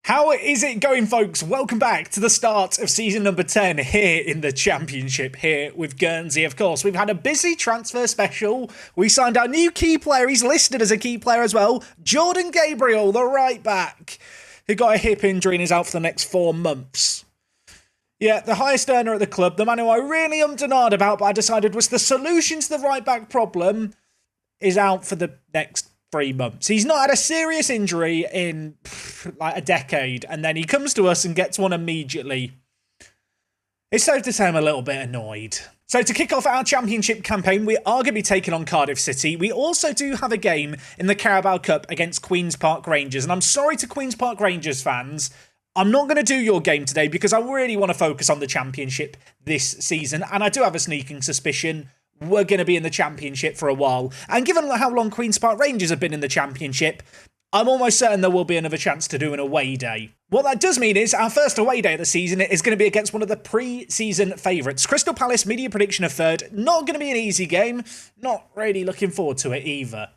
How is it going, folks? Welcome back to the start of season number 10 here in the Championship, here with Guernsey. Of course, we've had a busy transfer special. We signed our new key player. He's listed as a key player as well. Jordan Gabriel, the right back, who got a hip injury and is out for the next 4 months. Yeah, the highest earner at the club, the man who I really ummed and ahed about, but I decided was the solution to the right back problem, is out for the next 3 months. He's not had a serious injury in like a decade, and then he comes to us and gets one immediately. It's safe to say I'm a little bit annoyed. So to kick off our Championship campaign, we are going to be taking on Cardiff City. We also do have a game in the Carabao Cup against Queen's Park Rangers, and I'm sorry to Queen's Park Rangers fans, I'm not going to do your game today because I really want to focus on the Championship this season, and I do have a sneaking suspicion we're going to be in the Championship for a while. And given how long Queen's Park Rangers have been in the Championship, I'm almost certain there will be another chance to do an away day. What that does mean is our first away day of the season is going to be against one of the pre-season favourites. Crystal Palace, media prediction of third. Not going to be an easy game. Not really looking forward to it either.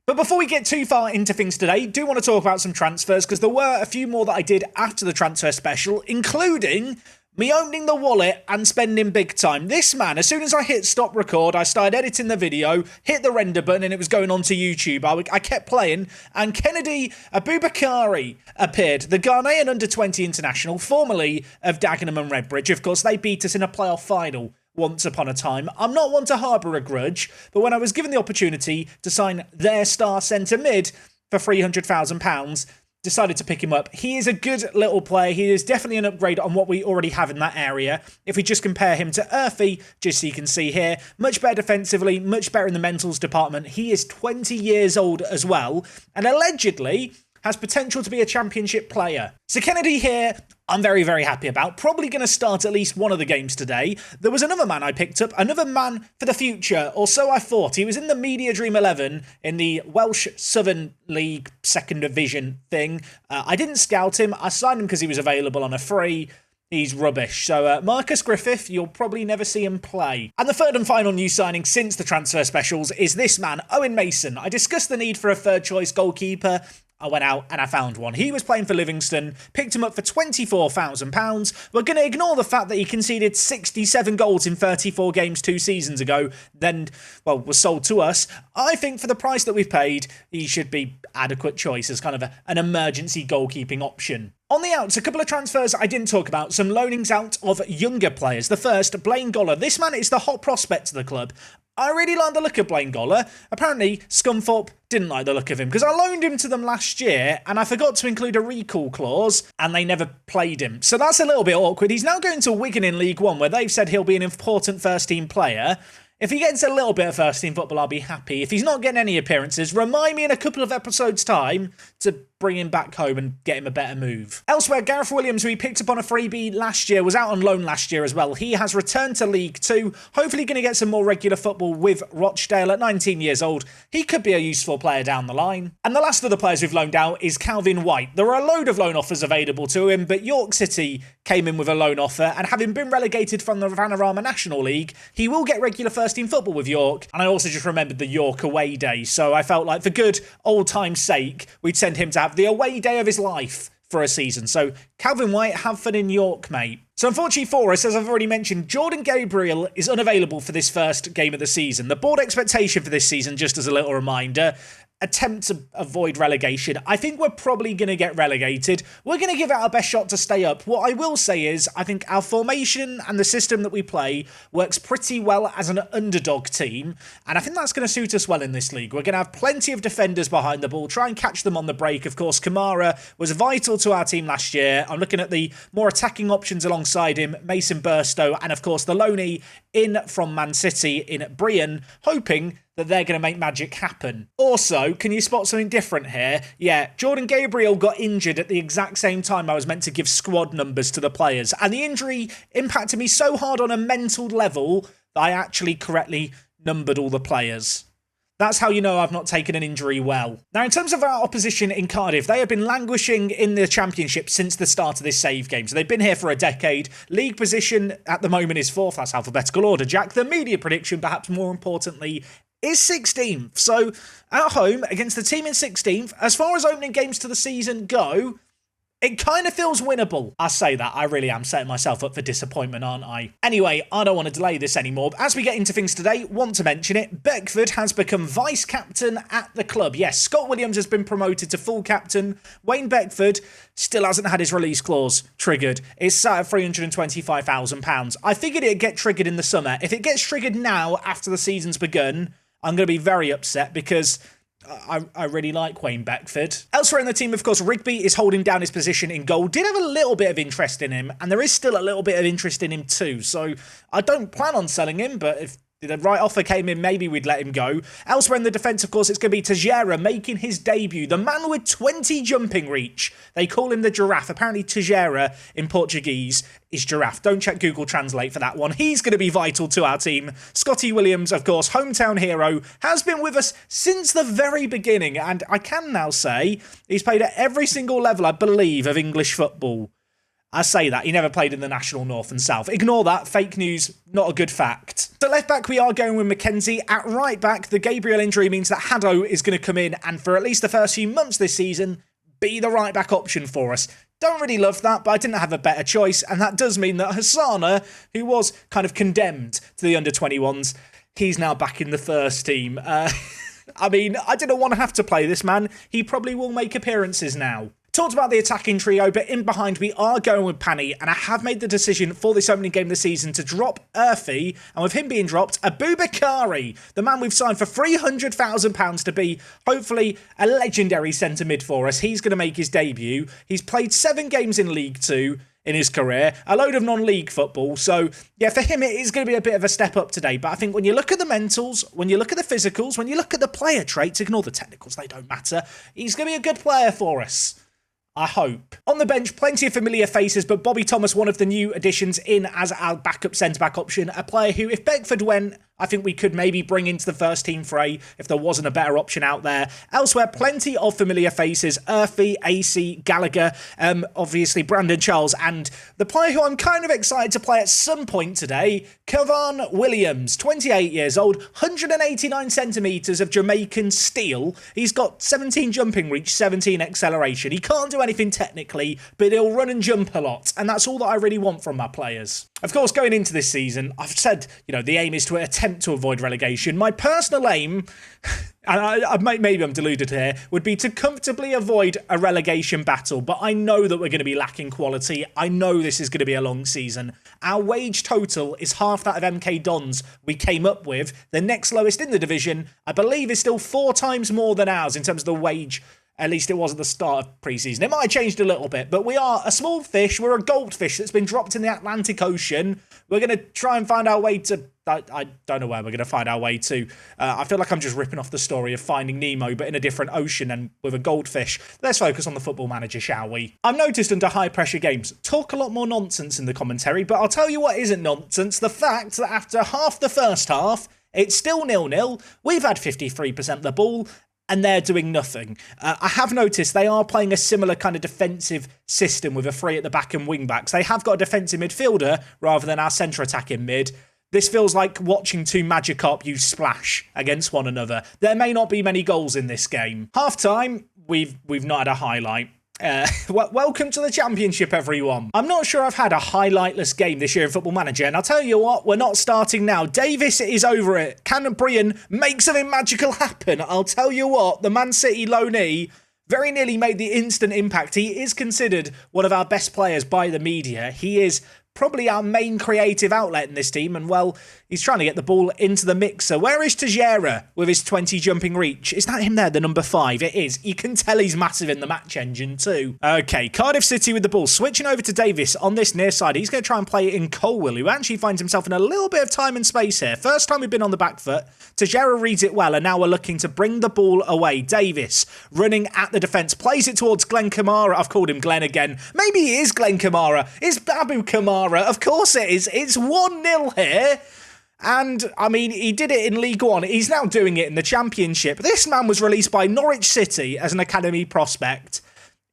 But before we get too far into things today, do want to talk about some transfers, because there were a few more that I did after the transfer special, including me opening the wallet and spending big time. This man, as soon as I hit stop record, I started editing the video, hit the render button, and it was going onto YouTube. I kept playing, and Kennedy Abubakari appeared, the Ghanaian under-20 international, formerly of Dagenham and Redbridge. Of course, they beat us in a playoff final once upon a time. I'm not one to harbour a grudge, but when I was given the opportunity to sign their star centre mid for £300,000, decided to pick him up. He is a good little player. He is definitely an upgrade on what we already have in that area. If we just compare him to Urfi, just so you can see here, much better defensively, much better in the mentals department. He is 20 years old as well, and allegedly has potential to be a Championship player. So Kennedy here, I'm very, very happy about. Probably going to start at least one of the games today. There was another man I picked up, another man for the future, or so I thought. He was in the Media Dream 11 in the Welsh Southern League 2nd Division thing. I didn't scout him. I signed him because he was available on a free. He's rubbish. So Marcus Griffith, you'll probably never see him play. And the third and final new signing since the transfer specials is this man, Owen Mason. I discussed the need for a third choice goalkeeper. I went out and I found one. He was playing for Livingston, picked him up for £24,000. We're going to ignore the fact that he conceded 67 goals in 34 games 2 seasons ago, then, well, was sold to us. I think for the price that we've paid, he should be adequate choice as kind of an emergency goalkeeping option. On the outs, a couple of transfers I didn't talk about, some loanings out of younger players. The first, Blaine Goller. This man is the hot prospect to the club. I really like the look of Blaine Goller. Apparently, Scunthorpe didn't like the look of him because I loaned him to them last year and I forgot to include a recall clause and they never played him. So that's a little bit awkward. He's now going to Wigan in League One where they've said he'll be an important first-team player. If he gets a little bit of first-team football, I'll be happy. If he's not getting any appearances, remind me in a couple of episodes' time to bring him back home and get him a better move. Elsewhere, Gareth Williams, who he picked up on a freebie last year, was out on loan last year as well. He has returned to League 2, hopefully going to get some more regular football with Rochdale at 19 years old. He could be a useful player down the line. And the last of the players we've loaned out is Calvin White. There are a load of loan offers available to him, but York City came in with a loan offer, and having been relegated from the Vanarama National League, he will get regular first-team football with York. And I also just remembered the York away day, so I felt like for good old time's sake, we'd send him to have the away day of his life for a season. So Calvin White, have fun in York, mate. So unfortunately for us, as I've already mentioned, Jordan Gabriel is unavailable for this first game of the season. The board expectation for this season, just as a little reminder, attempt to avoid relegation. I think we're probably going to get relegated. We're going to give it our best shot to stay up. What I will say is I think our formation and the system that we play works pretty well as an underdog team, and I think that's going to suit us well in this league. We're going to have plenty of defenders behind the ball, try and catch them on the break. Of course, Kamara was vital to our team last year. I'm looking at the more attacking options alongside him, Mason Burstow, and of course the loanee in from Man City in Brian, hoping that they're going to make magic happen. Also, can you spot something different here? Yeah, Jordan Gabriel got injured at the exact same time I was meant to give squad numbers to the players, and the injury impacted me so hard on a mental level that I actually correctly numbered all the players. That's how you know I've not taken an injury well. Now, in terms of our opposition in Cardiff, they have been languishing in the Championship since the start of this save game. So they've been here for a decade. League position at the moment is 4th. That's alphabetical order, Jack. The media prediction, perhaps more importantly, is 16th. So at home against the team in 16th, as far as opening games to the season go, it kind of feels winnable. I say that, I really am setting myself up for disappointment, aren't I? Anyway, I don't want to delay this anymore. As we get into things today, want to mention it, Beckford has become vice-captain at the club. Yes, Scott Williams has been promoted to full captain. Wayne Beckford still hasn't had his release clause triggered. It's sat at £325,000. I figured it'd get triggered in the summer. If it gets triggered now, after the season's begun, I'm going to be very upset because I really like Wayne Beckford. Elsewhere in the team, of course, Rigby is holding down his position in goal. Did have a little bit of interest in him, and there is still a little bit of interest in him too. So I don't plan on selling him, but if the right offer came in, maybe we'd let him go. Elsewhere in the defence, of course, it's going to be Teixeira making his debut. The man with 20 jumping reach. They call him the giraffe. Apparently Teixeira in Portuguese is giraffe. Don't check Google Translate for that one. He's going to be vital to our team. Scotty Williams, of course, hometown hero, has been with us since the very beginning. And I can now say he's played at every single level, I believe, of English football. I say that, he never played in the National North and South. Ignore that, fake news, not a good fact. So left back, we are going with Mackenzie. At right back, the Gabriel injury means that Haddo is going to come in and for at least the first few months this season, be the right back option for us. Don't really love that, but I didn't have a better choice, and that does mean that Hassana, who was kind of condemned to the under-21s, he's now back in the first team. I mean, I didn't want to have to play this man. He probably will make appearances now. Talked about the attacking trio, but in behind we are going with Pani, and I have made the decision for this opening game of the season to drop Urfi, and with him being dropped, Aboubakari, the man we've signed for £300,000 to be, hopefully, a legendary centre mid for us. He's going to make his debut. He's played 7 games in League 2 in his career, a load of non-league football, so yeah, for him it is going to be a bit of a step up today, but I think when you look at the mentals, when you look at the physicals, when you look at the player traits, ignore the technicals, they don't matter, he's going to be a good player for us. I hope. On the bench, plenty of familiar faces, but Bobby Thomas, one of the new additions in as our backup centre-back option, a player who, if Beckford went, I think we could maybe bring into the first team fray if there wasn't a better option out there. Elsewhere, plenty of familiar faces. Urfi, AC, Gallagher, obviously Brandon Charles, and the player who I'm kind of excited to play at some point today, Kavan Williams, 28 years old, 189 centimetres of Jamaican steel. He's got 17 jumping reach, 17 acceleration. He can't do anything technically, but he'll run and jump a lot, and that's all that I really want from my players. Of course, going into this season, I've said, the aim is to attempt to avoid relegation. My personal aim, and maybe I'm deluded here, would be to comfortably avoid a relegation battle, but I know that we're going to be lacking quality. I know this is going to be a long season. Our wage total is half that of MK Dons we came up with. The next lowest in the division, I believe, is still 4 times more than ours in terms of the wage. At least it was at the start of pre-season. It might have changed a little bit, but we are a small fish. We're a goldfish that's been dropped in the Atlantic Ocean. We're going to try and find our way to... I don't know where we're going to find our way to. I feel like I'm just ripping off the story of Finding Nemo, but in a different ocean and with a goldfish. Let's focus on the Football Manager, shall we? I've noticed under high-pressure games, talk a lot more nonsense in the commentary, but I'll tell you what isn't nonsense. The fact that after half the first half, it's still 0-0. We've had 53% of the ball, and they're doing nothing. I have noticed they are playing a similar kind of defensive system with a 3 at the back and wing-backs. They have got a defensive midfielder rather than our centre-attacking mid. This feels like watching 2 Magikarp use Splash against one another. There may not be many goals in this game. Half-time, we've not had a highlight. Welcome to the Championship, everyone. I'm not sure I've had a highlightless game this year in Football Manager, and I'll tell you what, we're not starting now. Davis is over it. Can Brian make something magical happen? I'll tell you what, the Man City loanee very nearly made the instant impact. He is considered one of our best players by the media. He is probably our main creative outlet in this team, and well, he's trying to get the ball into the mixer. Where is Teixeira with his 20 jumping reach? Is that him there, the number 5? It is. You can tell he's massive in the match engine too. Okay, Cardiff City with the ball. Switching over to Davis on this near side. He's going to try and play it in Colwell, who actually finds himself in a little bit of time and space here. First time we've been on the back foot. Teixeira reads it well, and now we're looking to bring the ball away. Davis running at the defence. Plays it towards Glenn Kamara. I've called him Glenn again. Maybe he is Glenn Kamara. It's Babu Kamara. Of course it is. It's 1-0 here. And, I mean, he did it in League One. He's now doing it in the Championship. This man was released by Norwich City as an academy prospect.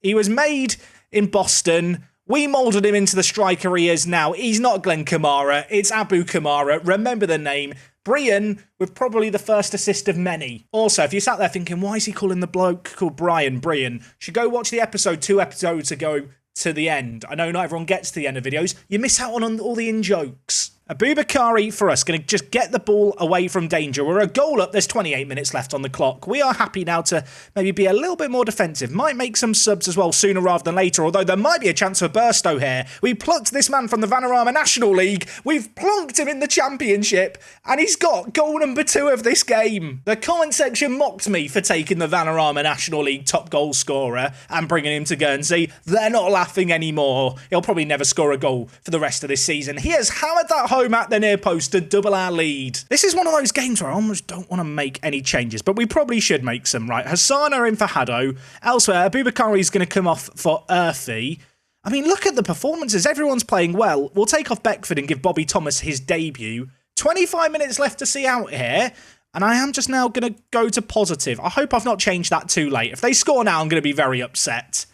He was made in Boston. We moulded him into the striker he is now. He's not Glenn Kamara. It's Abu Kamara. Remember the name. Brian, with probably the first assist of many. Also, if you sat there thinking, why is he calling the bloke called Brian, you should go watch the episode 2 episodes ago to the end. I know not everyone gets to the end of videos. You miss out on all the in-jokes. Aboubakari, for us, going to just get the ball away from danger. We're a goal up. There's 28 minutes left on the clock. We are happy now to maybe be a little bit more defensive. Might make some subs as well sooner rather than later, although there might be a chance for Burstow here. We plucked this man from the Vanarama National League. We've plonked him in the Championship, and he's got goal number 2 of this game. The comment section mocked me for taking the Vanarama National League top goal scorer and bringing him to Guernsey. They're not laughing anymore. He'll probably never score a goal for the rest of this season. He has hammered that home at the near post to double our lead. This is one of those games where I almost don't want to make any changes, but we probably should make some, right? Hassana in for Haddo. Elsewhere, Aboubakari is going to come off for Earthy. I mean, look at the performances. Everyone's playing well. We'll take off Beckford and give Bobby Thomas his debut. 25 minutes left to see out here, and I am just now going to go to positive. I hope I've not changed that too late. If they score now, I'm going to be very upset.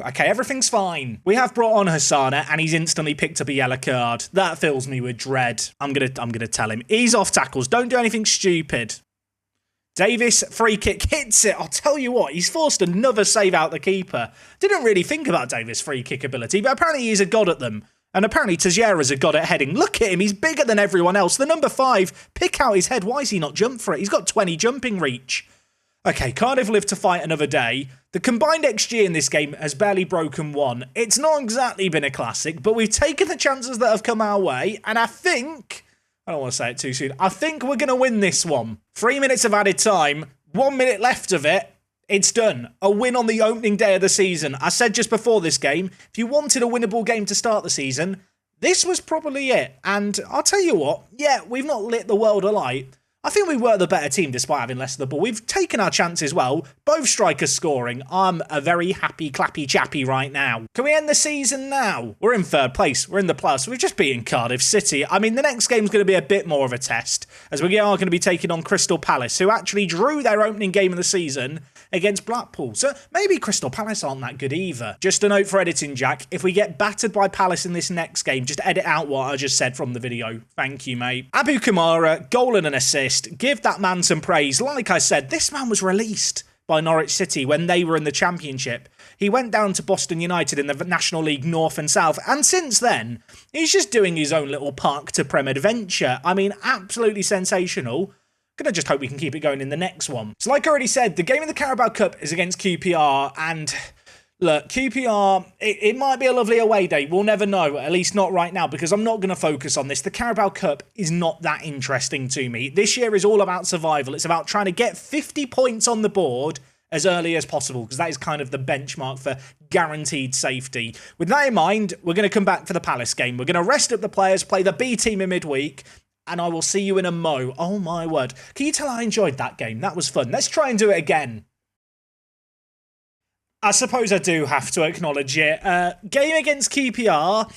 Okay, everything's fine. We have brought on Hassana, and he's instantly picked up a yellow card. That fills me with dread. I'm gonna tell him. Ease off tackles. Don't do anything stupid. Davis, free kick, hits it. I'll tell you what, he's forced another save out the keeper. Didn't really think about Davis' free kick ability, but apparently he's a god at them. And apparently Teixeira's a god at heading. Look at him, he's bigger than everyone else. The number 5, pick out his head. Why is he not jump for it? He's got 20 jumping reach. Okay, Cardiff live to fight another day. The combined XG in this game has barely broken 1. It's not exactly been a classic, but we've taken the chances that have come our way, and I think... I don't want to say it too soon. I think we're going to win this one. 3 minutes of added time, 1 minute left of it. It's done. A win on the opening day of the season. I said just before this game, if you wanted a winnable game to start the season, this was probably it. And I'll tell you what, yeah, we've not lit the world alight. I think we were the better team despite having less of the ball. We've taken our chances well. Both strikers scoring. I'm a very happy, clappy chappy right now. Can we end the season now? We're in 3rd place. We're in the plus. We've just beaten Cardiff City. I mean, the next game's going to be a bit more of a test, as we are going to be taking on Crystal Palace, who actually drew their opening game of the season against Blackpool. So maybe Crystal Palace aren't that good either. Just a note for editing, Jack. If we get battered by Palace in this next game, just edit out what I just said from the video. Thank you, mate. Abu Kamara, goal and an assist. Give that man some praise. Like I said, this man was released by Norwich City when they were in the Championship. He went down to Boston United in the National League North and South, and since then, he's just doing his own little Park to Prem adventure. I mean, absolutely sensational. Gonna just hope we can keep it going in the next one. So like I already said, the game in the Carabao Cup is against QPR, and look, QPR, it might be a lovely away day. We'll never know, at least not right now, because I'm not going to focus on this. The Carabao Cup is not that interesting to me. This year is all about survival. It's about trying to get 50 points on the board as early as possible, because that is kind of the benchmark for guaranteed safety. With that in mind, we're going to come back for the Palace game. We're going to rest up the players, play the B team in midweek, and I will see you in a mo. Oh my word. Can you tell I enjoyed that game? That was fun. Let's try and do it again. I suppose I do have to acknowledge it. Game against QPR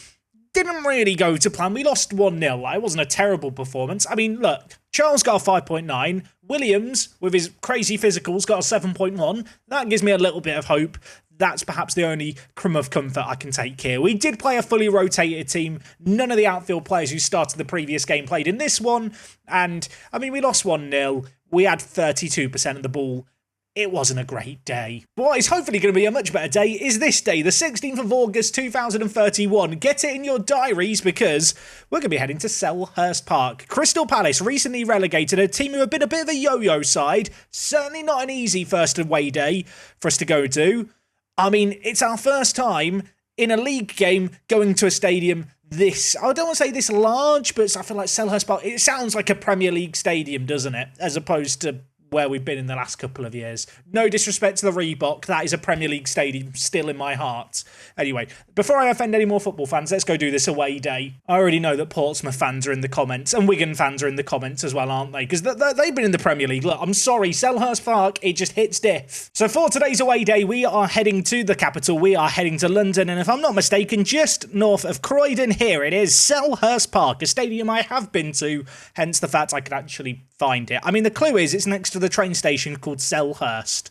didn't really go to plan. We lost 1-0. It wasn't a terrible performance. I mean, look, Charles got a 5.9. Williams, with his crazy physicals, got a 7.1. That gives me a little bit of hope. That's perhaps the only crumb of comfort I can take here. We did play a fully rotated team. None of the outfield players who started the previous game played in this one. And, I mean, we lost 1-0. We had 32% of the ball. It wasn't a great day. What is hopefully going to be a much better day is this day, the 16th of August 2031. Get it in your diaries because we're going to be heading to Selhurst Park. Crystal Palace recently relegated, a team who have been a bit of a yo-yo side. Certainly not an easy first away day for us to go to. I mean, it's our first time in a league game going to a stadium this, I don't want to say this large, but I feel like Selhurst Park, it sounds like a Premier League stadium, doesn't it? As opposed to, where we've been in the last couple of years. No disrespect to the Reebok, that is a Premier League stadium still in my heart. Anyway, before I offend any more football fans, let's go do this away day. I already know that Portsmouth fans are in the comments, and Wigan fans are in the comments as well, aren't they? Because they've been in the Premier League. Look, I'm sorry, Selhurst Park, it just hits diff. So for today's away day, we are heading to the capital. We are heading to London, and if I'm not mistaken, just north of Croydon, here it is, Selhurst Park, a stadium I have been to, hence the fact I could actually find it. I mean, the clue is it's next to the train station called Selhurst.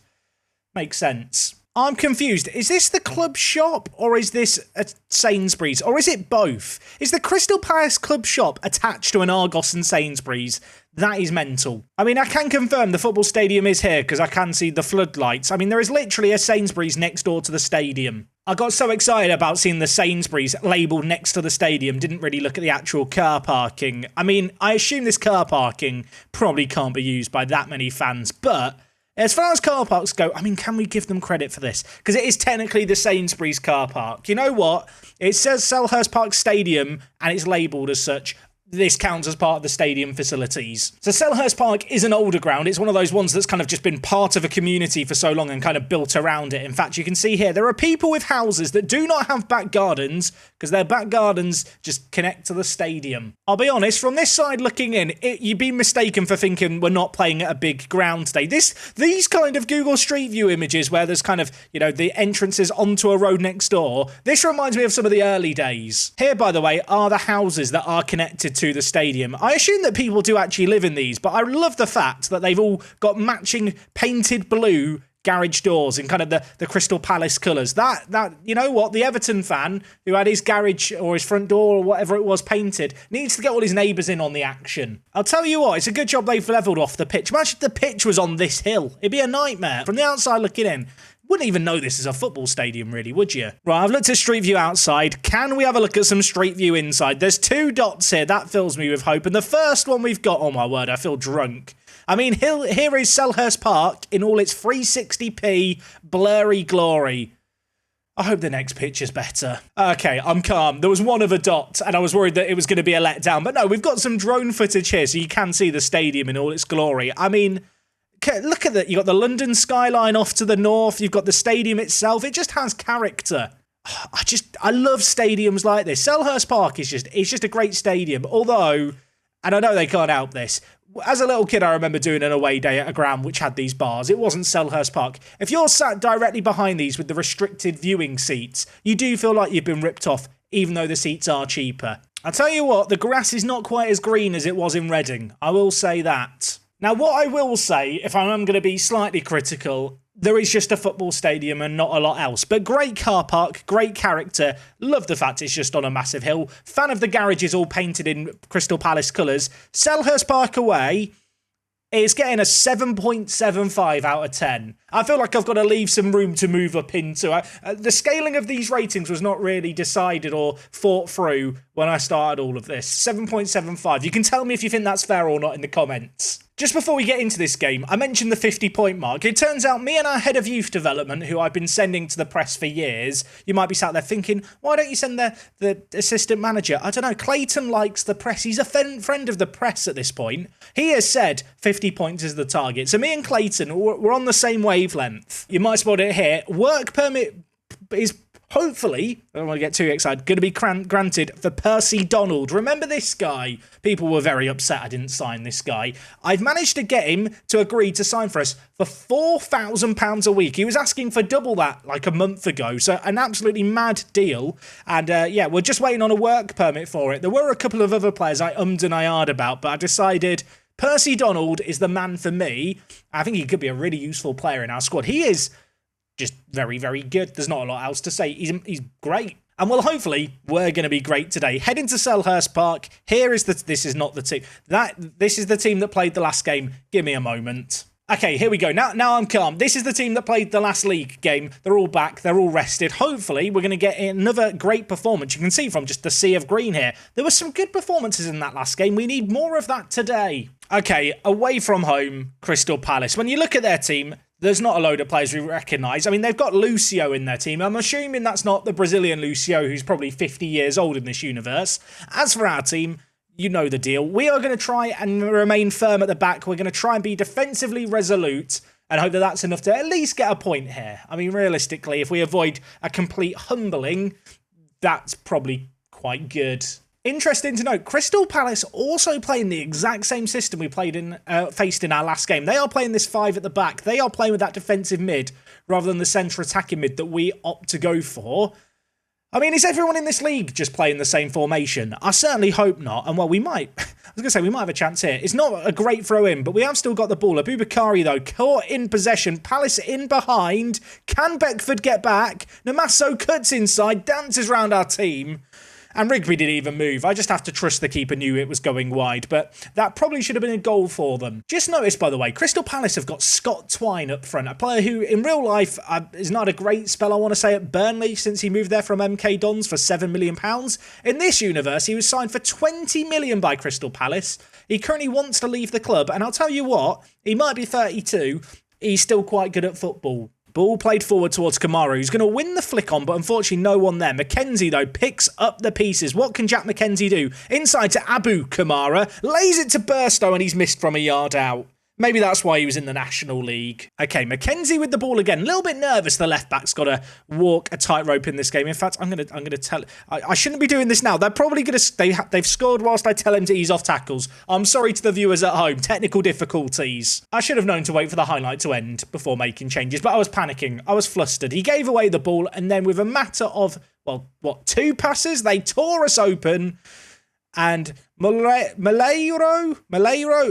Makes sense. I'm confused. Is this the club shop, or is this a Sainsbury's, or is it both? Is the Crystal Palace club shop attached to an Argos and Sainsbury's? That is mental. I mean, I can confirm the football stadium is here because I can see the floodlights. I mean, there is literally a Sainsbury's next door to the stadium. I got so excited about seeing the Sainsbury's labelled next to the stadium, didn't really look at the actual car parking. I mean, I assume this car parking probably can't be used by that many fans, but as far as car parks go, I mean, can we give them credit for this? Because it is technically the Sainsbury's car park. You know what? It says Selhurst Park Stadium, and it's labelled as such. This counts as part of the stadium facilities. So Selhurst Park is an older ground. It's one of those ones that's kind of just been part of a community for so long and kind of built around it. In fact, you can see here, there are people with houses that do not have back gardens because their back gardens just connect to the stadium. I'll be honest, from this side looking in, you'd be mistaken for thinking we're not playing at a big ground today. These kind of Google Street View images where there's kind of, you know, the entrances onto a road next door, this reminds me of some of the early days. Here, by the way, are the houses that are connected to the stadium. I assume that people do actually live in these, but I love the fact that they've all got matching painted blue garage doors in kind of the Crystal Palace colours. That you know what, the Everton fan who had his garage or his front door or whatever it was painted needs to get all his neighbours in on the action. I'll tell you what, it's a good job they've levelled off the pitch. Imagine if the pitch was on this hill. It'd be a nightmare. From the outside looking in, wouldn't even know this is a football stadium, really, would you? Right, I've looked at Street View outside. Can we have a look at some Street View inside? There's 2 dots here. That fills me with hope. And the first one we've got, oh my word, I feel drunk. I mean, here is Selhurst Park in all its 360p blurry glory. I hope the next picture's better. Okay, I'm calm. There was one of a dot, and I was worried that it was going to be a letdown. But no, we've got some drone footage here, so you can see the stadium in all its glory. I mean, look at that. You've got the London skyline off to the north. You've got the stadium itself. It just has character. I love stadiums like this. Selhurst Park is just a great stadium. Although, and I know they can't help this, as a little kid, I remember doing an away day at a ground which had these bars. It wasn't Selhurst Park. If you're sat directly behind these with the restricted viewing seats, you do feel like you've been ripped off, even though the seats are cheaper. I'll tell you what, the grass is not quite as green as it was in Reading. I will say that. Now, what I will say, if I am going to be slightly critical, there is just a football stadium and not a lot else. But great car park, great character. Love the fact it's just on a massive hill. Fan of the garages all painted in Crystal Palace colours. Selhurst Park away is getting a 7.75 out of 10. I feel like I've got to leave some room to move up into. The scaling of these ratings was not really decided or thought through when I started all of this. 7.75. You can tell me if you think that's fair or not in the comments. Just before we get into this game, I mentioned the 50-point mark. It turns out me and our head of youth development, who I've been sending to the press for years, you might be sat there thinking, why don't you send the assistant manager? I don't know, Clayton likes the press. He's a friend of the press at this point. He has said 50 points is the target. So me and Clayton, we're on the same wavelength. You might spot it here. Work permit is hopefully, I don't want to get too excited, going to be granted for Percy Donald. Remember this guy? People were very upset I didn't sign this guy. I've managed to get him to agree to sign for us for £4,000 a week. He was asking for double that like a month ago, so an absolutely mad deal. And yeah, we're just waiting on a work permit for it. There were a couple of other players I ummed and I ahed about, but I decided Percy Donald is the man for me. I think he could be a really useful player in our squad. He is just very, very good. There's not a lot else to say. He's great. And well, hopefully, we're going to be great today. Heading to Selhurst Park. Here is this is not the team. This is the team that played the last game. Give me a moment. Okay, here we go. Now I'm calm. This is the team that played the last league game. They're all back. They're all rested. Hopefully, we're going to get another great performance. You can see from just the sea of green here. There were some good performances in that last game. We need more of that today. Okay, away from home, Crystal Palace. When you look at their team, there's not a load of players we recognise. I mean, they've got Lucio in their team. I'm assuming that's not the Brazilian Lucio who's probably 50 years old in this universe. As for our team, You know the deal. We are going to try and remain firm at the back. We're going to try and be defensively resolute and hope that that's enough to at least get a point here. I mean, realistically, if we avoid a complete humbling, that's probably quite good. Interesting to note, Crystal Palace also playing the exact same system we faced in our last game. They are playing this 5 at the back. They are playing with that defensive mid rather than the centre attacking mid that we opt to go for. I mean, is everyone in this league just playing the same formation? I certainly hope not. And, well, we might. I was going to say, we might have a chance here. It's not a great throw-in, but we have still got the ball. Aboubakari, though, caught in possession. Palace in behind. Can Beckford get back? Namaso cuts inside, dances round our team. And Rigby didn't even move. I just have to trust the keeper knew it was going wide, but that probably should have been a goal for them. Just noticed, by the way, Crystal Palace have got Scott Twine up front, a player who, in real life, is not a great spell, I want to say, at Burnley since he moved there from MK Dons for £7 million. In this universe, he was signed for £20 million by Crystal Palace. He currently wants to leave the club, and I'll tell you what, he might be 32, he's still quite good at football. Ball played forward towards Kamara, who's going to win the flick on, but unfortunately no one there. McKenzie, though, picks up the pieces. What can Jack McKenzie do? Inside to Abu Kamara, lays it to Burstow, and he's missed from a yard out. Maybe that's why he was in the National League. Okay, McKenzie with the ball again. A little bit nervous. The left-back's got to walk a tightrope in this game. In fact, I'm gonna tell... I shouldn't be doing this now. They're probably going to... They've scored whilst I tell him to ease off tackles. I'm sorry to the viewers at home. Technical difficulties. I should have known to wait for the highlight to end before making changes, but I was panicking. I was flustered. He gave away the ball, and then with a matter of, well, what, 2 passes? They tore us open. And Malheiro,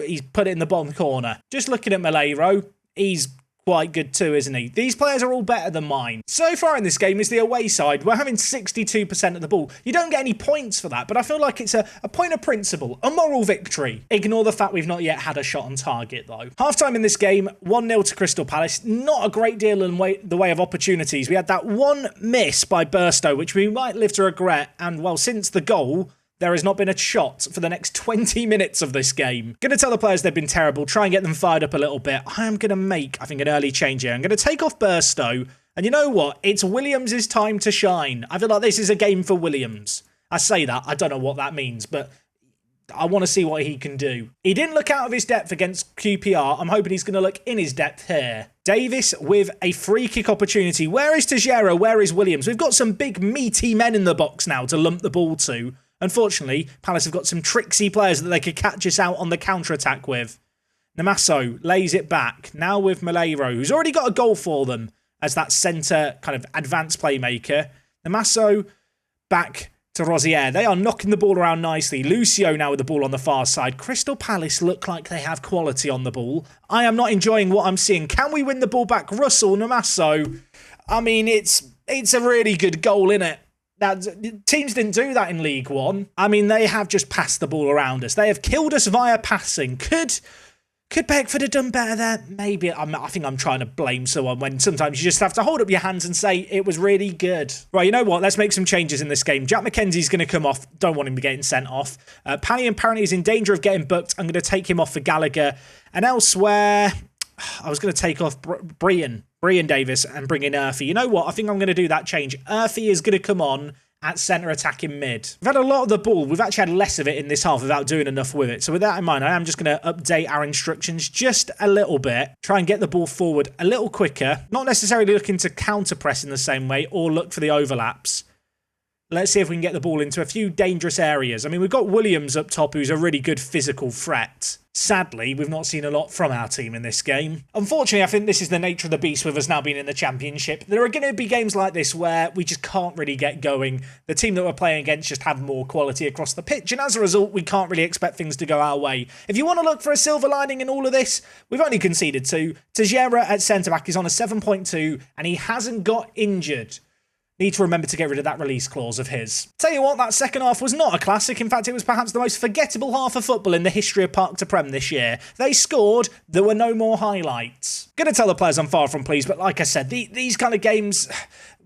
he's put it in the bottom corner. Just looking at Malheiro, he's quite good too, isn't he? These players are all better than mine. So far in this game is the away side. We're having 62% of the ball. You don't get any points for that, but I feel like it's a point of principle, a moral victory. Ignore the fact we've not yet had a shot on target, though. Half-time in this game, 1-0 to Crystal Palace. Not a great deal in the way of opportunities. We had that one miss by Burstow, which we might live to regret, and, well, since the goal... there has not been a shot for the next 20 minutes of this game. Going to tell the players they've been terrible, try and get them fired up a little bit. I am going to make, I think, an early change here. I'm going to take off Burstow. And you know what? It's Williams' time to shine. I feel like this is a game for Williams. I say that. I don't know what that means, but I want to see what he can do. He didn't look out of his depth against QPR. I'm hoping he's going to look in his depth here. Davis with a free kick opportunity. Where is Tejera? Where is Williams? We've got some big meaty men in the box now to lump the ball to. Unfortunately, Palace have got some tricksy players that they could catch us out on the counter-attack with. Namaso lays it back. Now with Malheiro, who's already got a goal for them as that centre kind of advanced playmaker. Namaso back to Rosier. They are knocking the ball around nicely. Lucio now with the ball on the far side. Crystal Palace look like they have quality on the ball. I am not enjoying what I'm seeing. Can we win the ball back? Russell, Namaso. I mean, it's a really good goal, innit? Now, teams didn't do that in League One. I mean, they have just passed the ball around us. They have killed us via passing. Could Beckford have done better there? Maybe. I think I'm trying to blame someone when sometimes you just have to hold up your hands and say it was really good. Right, you know what? Let's make some changes in this game. Jack McKenzie's going to come off. Don't want him getting sent off. Pani apparently is in danger of getting booked. I'm going to take him off for Gallagher. And elsewhere, I was going to take off Brian Davis and bring in Urfi. You know what? I think I'm going to do that change. Urfi is going to come on at centre attacking mid. We've had a lot of the ball. We've actually had less of it in this half without doing enough with it. So with that in mind, I am just going to update our instructions just a little bit. Try and get the ball forward a little quicker. Not necessarily looking to counter press in the same way or look for the overlaps. Let's see if we can get the ball into a few dangerous areas. I mean, we've got Williams up top, who's a really good physical threat. Sadly, we've not seen a lot from our team in this game. Unfortunately, I think this is the nature of the beast with us now being in the Championship. There are going to be games like this where we just can't really get going. The team that we're playing against just have more quality across the pitch, and as a result, we can't really expect things to go our way. If you want to look for a silver lining in all of this, we've only conceded 2. Tejera at centre-back is on a 7.2, and he hasn't got injured. Need to remember to get rid of that release clause of his. Tell you what, that second half was not a classic. In fact, it was perhaps the most forgettable half of football in the history of Park to Prem this year. They scored, there were no more highlights. Gonna tell the players I'm far from pleased, but like I said, these kind of games,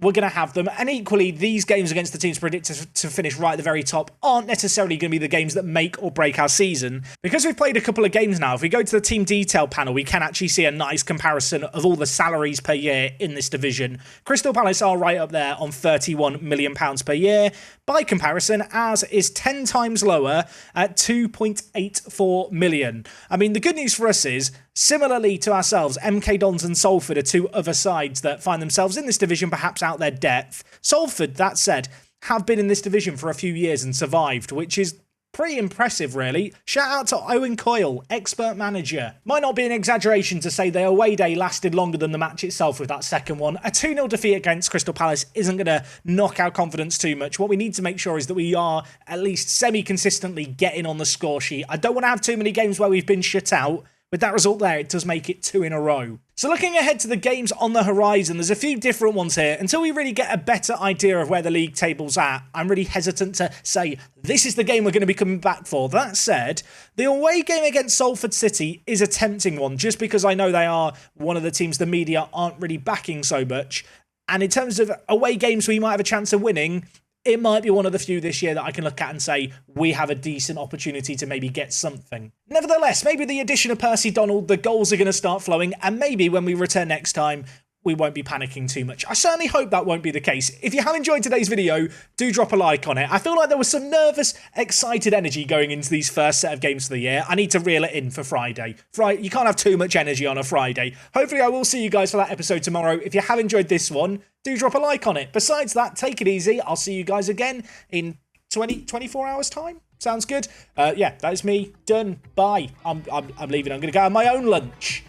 we're going to have them. And equally, these games against the teams predicted to finish right at the very top aren't necessarily going to be the games that make or break our season. Because we've played a couple of games now, if we go to the team detail panel, we can actually see a nice comparison of all the salaries per year in this division. Crystal Palace are right up there on £31 million per year. By comparison, ours is 10 times lower at 2.84 million. I mean, the good news for us is, similarly to ourselves, MK Dons and Salford are two other sides that find themselves in this division, perhaps out their depth. Salford, that said, have been in this division for a few years and survived, which is pretty impressive, really. Shout out to Owen Coyle, expert manager. Might not be an exaggeration to say their away day lasted longer than the match itself with that second one. A 2-0 defeat against Crystal Palace isn't going to knock our confidence too much. What we need to make sure is that we are at least semi-consistently getting on the score sheet. I don't want to have too many games where we've been shut out. With that result there, it does make it 2 in a row. So looking ahead to the games on the horizon, there's a few different ones here. Until we really get a better idea of where the league table's at, I'm really hesitant to say this is the game we're going to be coming back for. That said, the away game against Salford City is a tempting one, just because I know they are one of the teams the media aren't really backing so much. And in terms of away games we might have a chance of winning, it might be one of the few this year that I can look at and say we have a decent opportunity to maybe get something. Nevertheless, maybe the addition of Percy Donald, the goals are going to start flowing, and maybe when we return next time, we won't be panicking too much. I certainly hope that won't be the case. If you have enjoyed today's video, do drop a like on it. I feel like there was some nervous, excited energy going into these first set of games of the year. I need to reel it in for Friday. You can't have too much energy on a Friday. Hopefully I will see you guys for that episode tomorrow. If you have enjoyed this one, do drop a like on it. Besides that, take it easy. I'll see you guys again in 24 hours time. Sounds good? Yeah, that is me. Done. Bye. I'm leaving. I'm going to go on my own lunch.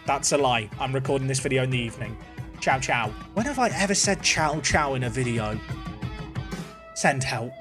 That's a lie. I'm recording this video in the evening. Ciao, ciao. When have I ever said ciao, ciao in a video? Send help.